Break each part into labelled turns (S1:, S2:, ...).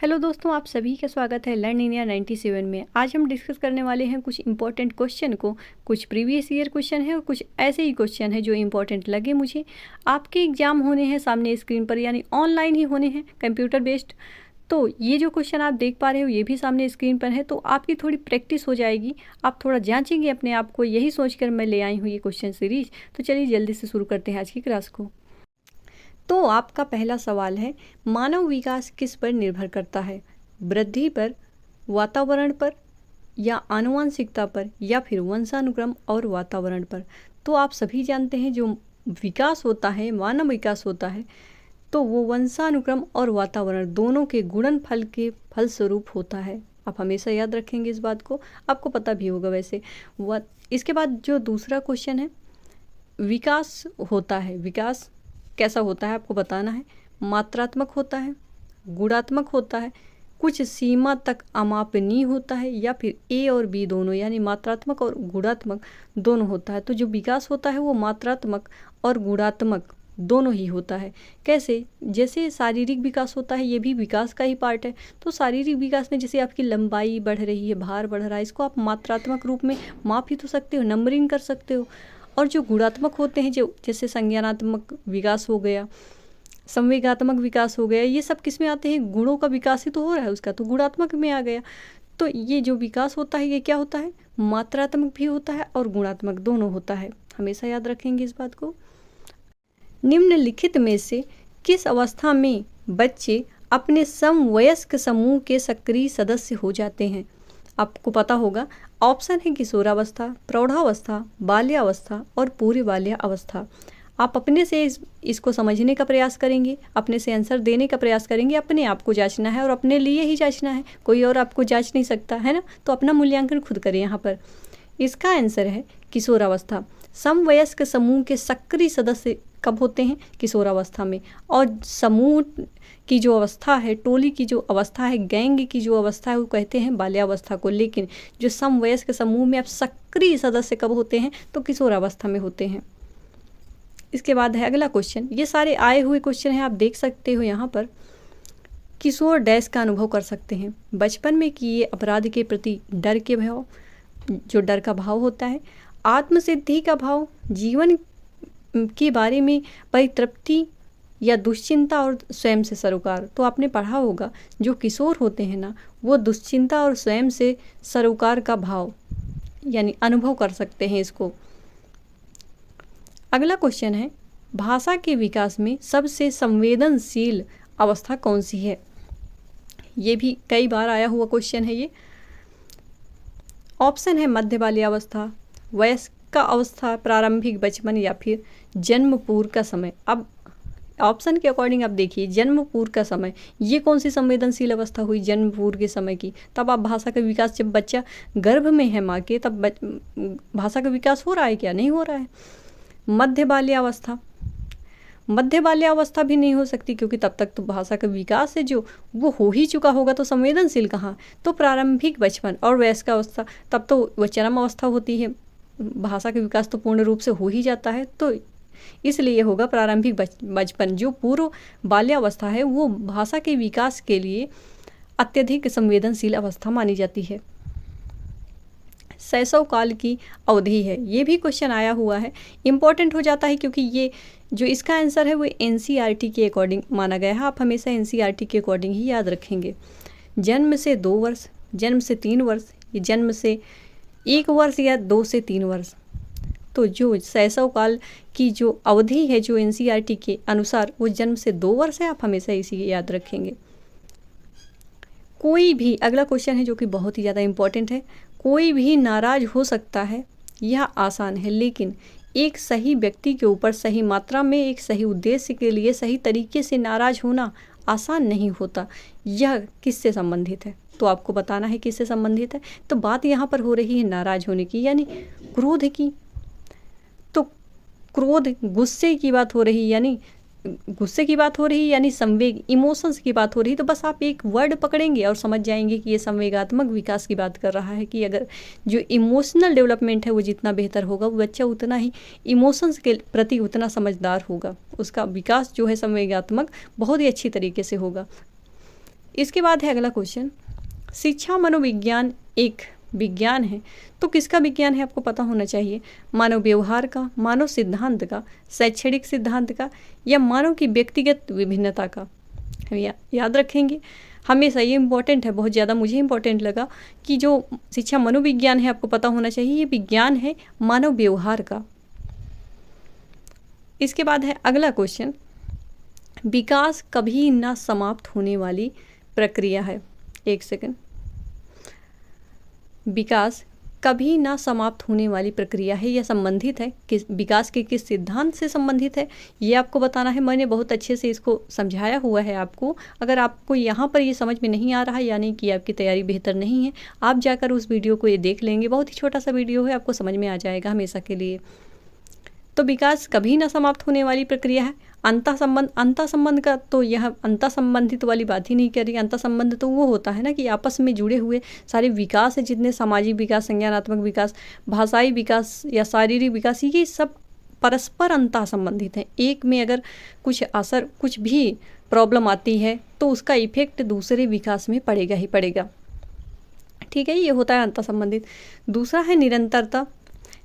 S1: Hello दोस्तों, आप सभी का स्वागत है लर्न इंडिया 97 में। आज हम डिस्कस करने वाले हैं कुछ इंपॉर्टेंट क्वेश्चन को। कुछ प्रीवियस ईयर क्वेश्चन है और कुछ ऐसे ही क्वेश्चन है जो इंपॉर्टेंट लगे मुझे। आपके एग्जाम होने हैं सामने स्क्रीन पर, यानी ऑनलाइन ही होने हैं, कंप्यूटर बेस्ड। तो ये जो क्वेश्चन आप देख पा रहे हो ये भी सामने स्क्रीन पर है, तो आपकी थोड़ी प्रैक्टिस हो जाएगी। आप थोड़ा जाँचेंगे अपने आप को, यही सोचकर मैं ले आई हूँ ये क्वेश्चन सीरीज। तो चलिए जल्दी से शुरू करते हैं आज की क्लास को। तो आपका पहला सवाल है, मानव विकास किस पर निर्भर करता है? वृद्धि पर, वातावरण पर, या आनुवंशिकता पर, या फिर वंशानुक्रम और वातावरण पर? तो आप सभी जानते हैं जो विकास होता है, मानव विकास होता है, तो वो वंशानुक्रम और वातावरण दोनों के गुणनफल के फलस्वरूप होता है। आप हमेशा याद रखेंगे इस बात को, आपको पता भी होगा वैसे। इसके बाद जो दूसरा क्वेश्चन है, विकास होता है, विकास कैसा होता है आपको बताना है। मात्रात्मक होता है, गुणात्मक होता है, कुछ सीमा तक अमापनीय होता है, या फिर ए और बी दोनों, यानी मात्रात्मक और गुणात्मक दोनों होता है। तो जो विकास होता है वो मात्रात्मक और गुणात्मक दोनों ही होता है। कैसे? जैसे शारीरिक विकास होता है, ये भी विकास का ही पार्ट है। तो शारीरिक विकास में जैसे आपकी लंबाई बढ़ रही है, भार बढ़ रहा है, इसको आप मात्रात्मक रूप में माप ही तो सकते हो, नंबरिंग कर सकते हो। और जो गुणात्मक होते हैं, जो जैसे संज्ञानात्मक विकास हो गया, संवेगात्मक विकास हो गया, ये सब किस में आते हैं? गुणों का विकास ही तो हो रहा है उसका, तो गुणात्मक में आ गया। तो ये जो विकास होता है ये क्या होता है? मात्रात्मक भी होता है और गुणात्मक दोनों होता है। हमेशा याद रखेंगे इस बात को। निम्नलिखित में से किस अवस्था में बच्चे अपने समवयस्क समूह के सक्रिय सदस्य हो जाते हैं? आपको पता होगा, ऑप्शन है किशोरावस्था, प्रौढ़ावस्था, बाल्यावस्था और पूर्व बाल्यावस्था। आप अपने से इसको समझने का प्रयास करेंगे, अपने से आंसर देने का प्रयास करेंगे। अपने आप को जांचना है और अपने लिए ही जांचना है, कोई और आपको जांच नहीं सकता है ना। तो अपना मूल्यांकन खुद करें यहाँ पर। इसका आंसर है किशोरावस्था। समवयस्क समूह के सक्रिय सदस्य कब होते हैं? किशोरावस्था में। और समूह की जो अवस्था है, टोली की जो अवस्था है, गैंग की जो अवस्था है, वो कहते हैं बाल्यावस्था को। लेकिन जो समवयस्क समूह में आप सक्रिय सदस्य कब होते हैं? तो किशोरावस्था में होते हैं। इसके बाद है अगला क्वेश्चन। ये सारे आए हुए क्वेश्चन हैं, आप देख सकते हो यहाँ पर। किशोर डैश का अनुभव कर सकते हैं? बचपन में किए अपराध के प्रति डर के भाव, जो डर का भाव होता है, आत्मसिद्धि का भाव, जीवन के बारे में परितृप्ति या दुश्चिंता और स्वयं से सरोकार। तो आपने पढ़ा होगा जो किशोर होते हैं ना, वो दुश्चिंता और स्वयं से सरोकार का भाव यानी अनुभव कर सकते हैं इसको। अगला क्वेश्चन है, भाषा के विकास में सबसे संवेदनशील अवस्था कौन सी है? ये भी कई बार आया हुआ क्वेश्चन है ये। ऑप्शन है मध्य बाल्यावस्था, वयस्क अवस्था, प्रारंभिक बचपन, या फिर जन्म पूर्व का समय। अब ऑप्शन के अकॉर्डिंग आप देखिए, जन्म पूर्व का समय, ये कौन सी संवेदनशील अवस्था हुई? जन्म पूर्व के समय की। तब आप भाषा का विकास, जब बच्चा गर्भ में है माँ के, तब भाषा का विकास हो रहा है क्या? नहीं हो रहा है। मध्य बाल्यावस्था, मध्य बाल्यावस्था भी नहीं हो सकती, क्योंकि तब तक तो भाषा का विकास है जो वो हो ही चुका होगा, तो संवेदनशील कहाँ? तो प्रारंभिक बचपन और वयस्क अवस्था, तब तो वह चरम अवस्था होती है, भाषा का विकास तो पूर्ण रूप से हो ही जाता है। तो इसलिए होगा प्रारंभिक बचपन। जो पूर्व बाल्यावस्था है वो भाषा के विकास के लिए अत्यधिक संवेदनशील अवस्था मानी जाती है। शैशव काल की अवधि है, ये भी क्वेश्चन आया हुआ है, इम्पॉर्टेंट हो जाता है, क्योंकि ये जो इसका आंसर है वो NCERT के अकॉर्डिंग माना गया है। आप हमेशा NCERT के अकॉर्डिंग ही याद रखेंगे। जन्म से 2 वर्ष, जन्म से 3 वर्ष, या जन्म से 1 वर्ष, या 2 से 3 वर्ष। तो जो शैशव काल की जो अवधि है जो NCERT के अनुसार, वो जन्म से 2 वर्ष है। आप हमेशा इसी याद रखेंगे। कोई भी, अगला क्वेश्चन है जो कि बहुत ही ज़्यादा इम्पॉर्टेंट है, कोई भी नाराज हो सकता है, यह आसान है, लेकिन एक सही व्यक्ति के ऊपर सही मात्रा में एक सही उद्देश्य के लिए सही तरीके से नाराज होना आसान नहीं होता। यह किससे संबंधित है? तो आपको बताना है किससे संबंधित है। तो बात यहाँ पर हो रही है नाराज होने की, यानी क्रोध की। तो क्रोध, गुस्से की बात हो रही, यानी गुस्से की बात हो रही, यानी संवेग, इमोशंस की बात हो रही। तो बस आप एक वर्ड पकड़ेंगे और समझ जाएंगे कि ये संवेगात्मक विकास की बात कर रहा है, कि अगर जो इमोशनल डेवलपमेंट है वो जितना बेहतर होगा, वो बच्चा उतना ही इमोशंस के प्रति उतना समझदार होगा, उसका विकास जो है संवेगात्मक बहुत ही अच्छी तरीके से होगा। इसके बाद है अगला क्वेश्चन, शिक्षा मनोविज्ञान एक विज्ञान है तो किसका विज्ञान है, आपको पता होना चाहिए। मानव व्यवहार का, मानव सिद्धांत का, शैक्षणिक सिद्धांत का, या मानव की व्यक्तिगत विभिन्नता का। याद रखेंगे हमेशा, ये इम्पोर्टेंट है, बहुत ज़्यादा मुझे इम्पोर्टेंट लगा कि जो शिक्षा मनोविज्ञान है आपको पता होना चाहिए ये विज्ञान है मानव व्यवहार का। इसके बाद है अगला क्वेश्चन, विकास कभी ना समाप्त होने वाली प्रक्रिया है। एक सेकंड, विकास कभी ना समाप्त होने वाली प्रक्रिया है, यह संबंधित है किस विकास के किस सिद्धांत से संबंधित है, ये आपको बताना है। मैंने बहुत अच्छे से इसको समझाया हुआ है आपको। अगर आपको यहाँ पर ये समझ में नहीं आ रहा है, यानी कि आपकी तैयारी बेहतर नहीं है, आप जाकर उस वीडियो को ये देख लेंगे, बहुत ही छोटा सा वीडियो है, आपको समझ में आ जाएगा हमेशा के लिए। तो विकास कभी ना समाप्त होने वाली प्रक्रिया है। अंतः संबंध का तो यह अंतः संबंधित वाली बात ही नहीं करी। अंतः संबंध तो वो होता है ना कि आपस में जुड़े हुए सारे विकास है, जितने सामाजिक विकास, संज्ञानात्मक विकास, भाषाई विकास या शारीरिक विकास, ये सब परस्पर अंतः संबंधित हैं। एक में अगर कुछ असर, कुछ भी प्रॉब्लम आती है तो उसका इफेक्ट दूसरे विकास में पड़ेगा ही पड़ेगा। ठीक है, ये होता है अंतः संबंधित। दूसरा है निरंतरता।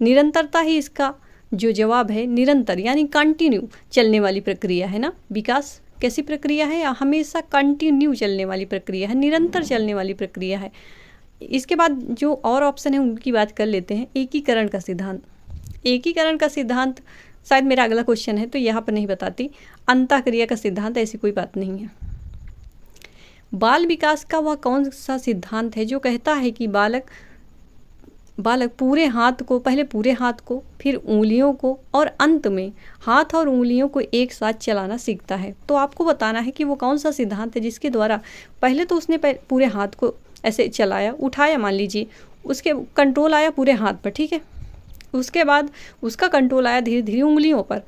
S1: निरंतरता ही इसका जो जवाब है, निरंतर यानी कंटिन्यू चलने वाली प्रक्रिया है ना। विकास कैसी प्रक्रिया है, हमेशा कंटिन्यू चलने वाली प्रक्रिया है, निरंतर चलने वाली प्रक्रिया है। इसके बाद जो और ऑप्शन है उनकी बात कर लेते हैं। एकीकरण का सिद्धांत। एकीकरण का सिद्धांत शायद मेरा अगला क्वेश्चन है तो यहाँ पर नहीं बताती। अंतःक्रिया का सिद्धांत, ऐसी कोई बात नहीं है। बाल विकास का वह कौन सा सिद्धांत है जो कहता है कि बालक पूरे हाथ को, पहले पूरे हाथ को, फिर उंगलियों को और अंत में हाथ और उंगलियों को एक साथ चलाना सीखता है। तो आपको बताना है कि वो कौन सा सिद्धांत है जिसके द्वारा पहले तो उसने पूरे हाथ को ऐसे चलाया, उठाया, मान लीजिए, उसके कंट्रोल आया पूरे हाथ पर, ठीक है। उसके बाद उसका कंट्रोल आया धीरे धीरे उंगलियों पर,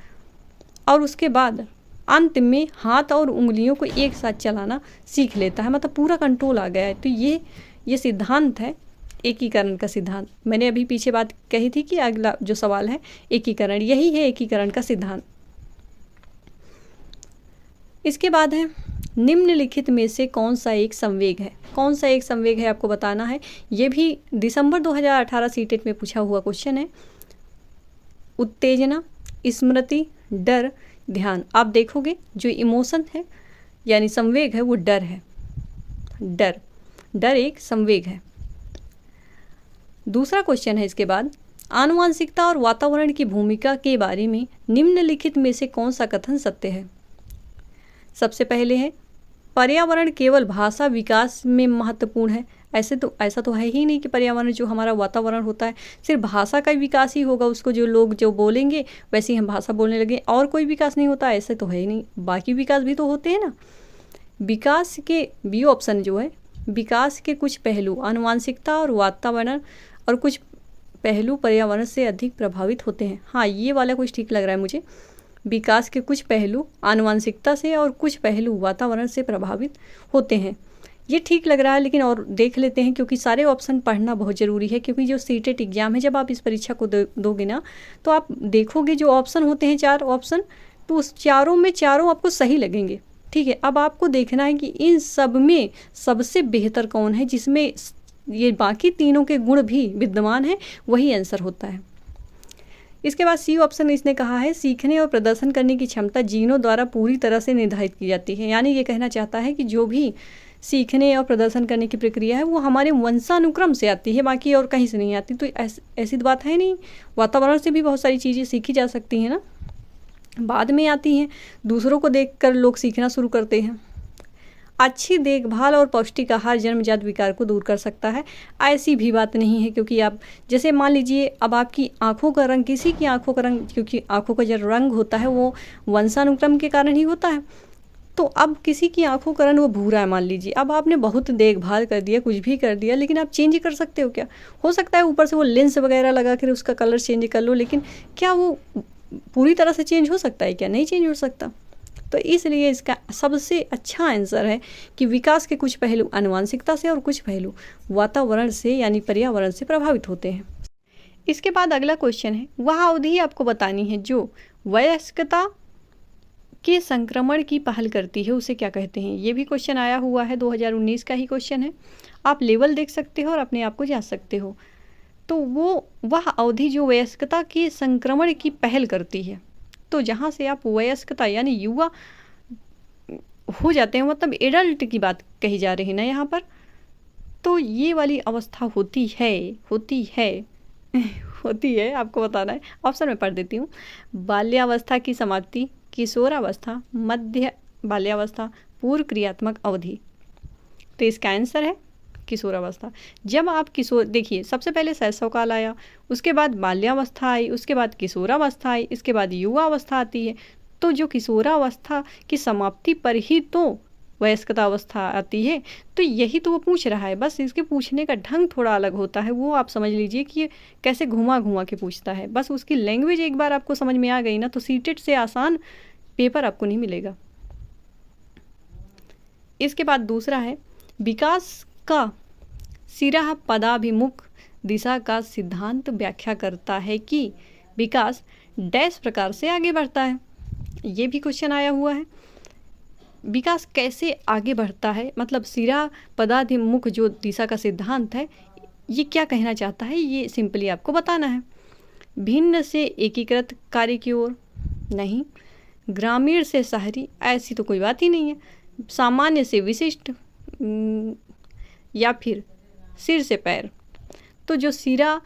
S1: और उसके बाद अंत में हाथ और उंगलियों को एक साथ चलाना सीख लेता है, मतलब पूरा कंट्रोल आ गया है। तो ये सिद्धांत है एकीकरण का सिद्धांत। मैंने अभी पीछे बात कही थी कि अगला जो सवाल है एकीकरण, यही है एकीकरण का सिद्धांत। इसके बाद है निम्नलिखित में से कौन सा एक संवेग है। कौन सा एक संवेग है आपको बताना है। ये भी दिसंबर 2018 सीटेट में पूछा हुआ क्वेश्चन है। उत्तेजना, स्मृति, डर, ध्यान। आप देखोगे जो इमोशन है यानी संवेग है वो डर है। डर एक संवेग है। दूसरा क्वेश्चन है इसके बाद, आनुवांशिकता और वातावरण की भूमिका के बारे में निम्नलिखित में से कौन सा कथन सत्य है। सबसे पहले है पर्यावरण केवल भाषा विकास में महत्वपूर्ण है। ऐसा तो है ही नहीं कि पर्यावरण जो हमारा वातावरण होता है सिर्फ भाषा का विकास ही होगा, उसको जो लोग जो बोलेंगे वैसे ही हम भाषा बोलने लगे और कोई विकास नहीं होता, ऐसे तो है ही नहीं। बाकी विकास भी तो होते हैं ना। विकास के बी ऑप्शन जो है, विकास के कुछ पहलू आनुवांशिकता और वातावरण और कुछ पहलू पर्यावरण से अधिक प्रभावित होते हैं। हाँ, ये वाला कुछ ठीक लग रहा है मुझे। विकास के कुछ पहलू आनुवांशिकता से और कुछ पहलू वातावरण से प्रभावित होते हैं, ये ठीक लग रहा है। लेकिन और देख लेते हैं, क्योंकि सारे ऑप्शन पढ़ना बहुत ज़रूरी है। क्योंकि जो सीटेट एग्जाम है, जब आप इस परीक्षा को दोगे ना तो आप देखोगे जो ऑप्शन होते हैं 4 ऑप्शन, तो उस चारों में चारों आपको सही लगेंगे। ठीक है, अब आपको देखना है कि इन सब में सबसे बेहतर कौन है, जिसमें ये बाकी तीनों के गुण भी विद्यमान हैं, वही आंसर होता है। इसके बाद सी ऑप्शन इसने कहा है सीखने और प्रदर्शन करने की क्षमता जीनों द्वारा पूरी तरह से निर्धारित की जाती है। यानी ये कहना चाहता है कि जो भी सीखने और प्रदर्शन करने की प्रक्रिया है वो हमारे वंशानुक्रम से आती है, बाकी और कहीं से नहीं आती। तो ऐसी बात है नहीं, वातावरण से भी बहुत सारी चीज़ें सीखी जा सकती हैं ना, बाद में आती हैं। दूसरों को देखकर लोग सीखना शुरू करते हैं। अच्छी देखभाल और पौष्टिक आहार जन्मजात विकार को दूर कर सकता है, ऐसी भी बात नहीं है। क्योंकि आप जैसे मान लीजिए अब आपकी आँखों का रंग, किसी की आँखों का रंग, क्योंकि आँखों का जो रंग होता है वो वंशानुक्रम के कारण ही होता है। तो अब किसी की आँखों का रंग वो भूरा है मान लीजिए, अब आपने बहुत देखभाल कर दिया, कुछ भी कर दिया, लेकिन आप चेंज कर सकते हो क्या? हो सकता है ऊपर से वो लेंस वगैरह लगा कर उसका कलर चेंज कर लो, लेकिन क्या वो पूरी तरह से चेंज हो सकता है क्या? नहीं चेंज हो सकता। तो इसलिए इसका सबसे अच्छा आंसर है कि विकास के कुछ पहलू आनुवांशिकता से और कुछ पहलू वातावरण से यानी पर्यावरण से प्रभावित होते हैं। इसके बाद अगला क्वेश्चन है, वह अवधि आपको बतानी है जो वयस्कता के संक्रमण की पहल करती है उसे क्या कहते हैं। ये भी क्वेश्चन आया हुआ है, 2019 का ही क्वेश्चन है। आप लेवल देख सकते हो और अपने आप को जांच सकते हो। तो वह अवधि जो वयस्कता के संक्रमण की पहल करती है, तो जहाँ से आप वयस्कता यानी युवा हो जाते हैं, मतलब एडल्ट की बात कही जा रही है ना यहाँ पर, तो ये वाली अवस्था होती है होती है, आपको बताना है। ऑप्शन में पढ़ देती हूँ। बाल्यावस्था की समाप्ति, किशोरावस्था, मध्य बाल्यावस्था, पूर्व क्रियात्मक अवधि। तो इसका आंसर है किशोरावस्था। जब आप किशोर, देखिए सबसे पहले शैशव काल आया, उसके बाद बाल्यावस्था आई, उसके बाद किशोरावस्था आई, इसके बाद युवा अवस्था आती है। तो जो किशोरावस्था की समाप्ति पर ही तो वयस्कता अवस्था आती है। तो यही तो वो पूछ रहा है, बस इसके पूछने का ढंग थोड़ा अलग होता है। वो आप समझ लीजिए कि ये कैसे घुमा घुमा के पूछता है। बस उसकी लैंग्वेज एक बार आपको समझ में आ गई ना, तो सीटेट से आसान पेपर आपको नहीं मिलेगा। इसके बाद दूसरा है, विकास का सिरा पदाभिमुख दिशा का सिद्धांत व्याख्या करता है कि विकास डैश प्रकार से आगे बढ़ता है। ये भी क्वेश्चन आया हुआ है। विकास कैसे आगे बढ़ता है, मतलब सिरा पदाभिमुख जो दिशा का सिद्धांत है, ये क्या कहना चाहता है, ये सिंपली आपको बताना है। भिन्न से एकीकृत कार्य की ओर नहीं, ग्रामीण से शहरी, ऐसी तो कोई बात ही नहीं है। सामान्य से विशिष्ट, या फिर सिर से पैर। तो जो सिरा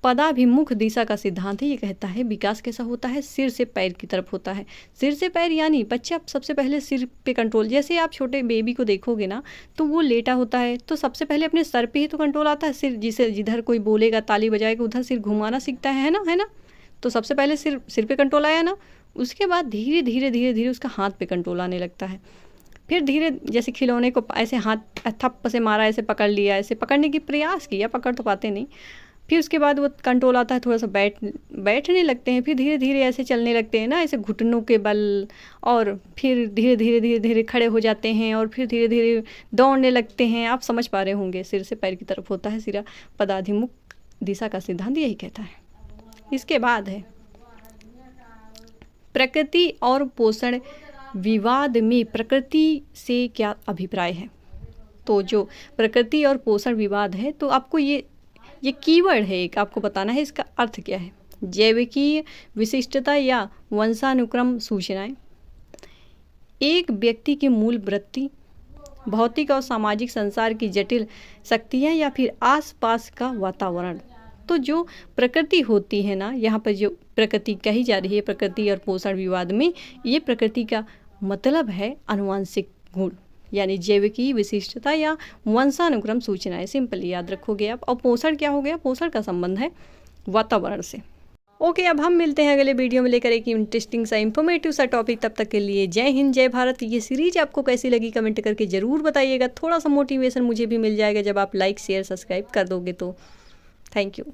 S1: पदाभिमुख दिशा का सिद्धांत है, ये कहता है विकास कैसा होता है, सिर से पैर की तरफ होता है। सिर से पैर यानी बच्चा सबसे पहले सिर पे कंट्रोल, जैसे आप छोटे बेबी को देखोगे ना, तो वो लेटा होता है तो सबसे पहले अपने सर पे ही तो कंट्रोल आता है। सिर, जिसे जिधर कोई बोलेगा, ताली बजाएगा, उधर सिर घुमाना सीखता है ना। तो सबसे पहले सिर पे कंट्रोल आया ना, उसके बाद धीरे धीरे उसका हाथ पे कंट्रोल आने लगता है। फिर धीरे, जैसे खिलौने को ऐसे हाथ थप्प से मारा, ऐसे पकड़ लिया, ऐसे पकड़ने की प्रयास किया, पकड़ तो पाते नहीं। फिर उसके बाद वो कंट्रोल आता है, थोड़ा सा बैठने लगते हैं, फिर धीरे धीरे ऐसे चलने लगते हैं ना, ऐसे घुटनों के बल, और फिर धीरे धीरे खड़े हो जाते हैं, और फिर धीरे धीरे दौड़ने लगते हैं। आप समझ पा रहे होंगे, सिर से पैर की तरफ होता है सिरा पदाभिमुख दिशा का सिद्धांत, यही कहता है। इसके बाद है प्रकृति और पोषण विवाद में प्रकृति से क्या अभिप्राय है। तो जो प्रकृति और पोषण विवाद है, तो आपको ये कीवर्ड है एक, आपको बताना है इसका अर्थ क्या है। जैविकीय विशिष्टता या वंशानुक्रम सूचनाएं, एक व्यक्ति की मूल वृत्ति, भौतिक और सामाजिक संसार की जटिल शक्तियाँ, या फिर आसपास का वातावरण। तो जो प्रकृति होती है ना, यहाँ पर जो प्रकृति कही जा रही है प्रकृति और पोषण विवाद में, ये प्रकृति का मतलब है आनुवांशिक गुण, यानी जैविकीय विशिष्टता या वंशानुक्रम सूचनाएं, सिंपली याद रखोगे आप। और पोषण क्या हो गया, पोषण का संबंध है वातावरण से। ओके, अब हम मिलते हैं अगले वीडियो में लेकर एक इंटरेस्टिंग सा इंफॉर्मेटिव सा टॉपिक। तब तक के लिए जय हिंद, जय भारत। ये सीरीज आपको कैसी लगी कमेंट करके ज़रूर बताइएगा। थोड़ा सा मोटिवेशन मुझे भी मिल जाएगा जब आप लाइक शेयर सब्सक्राइब कर दोगे तो। Thank you.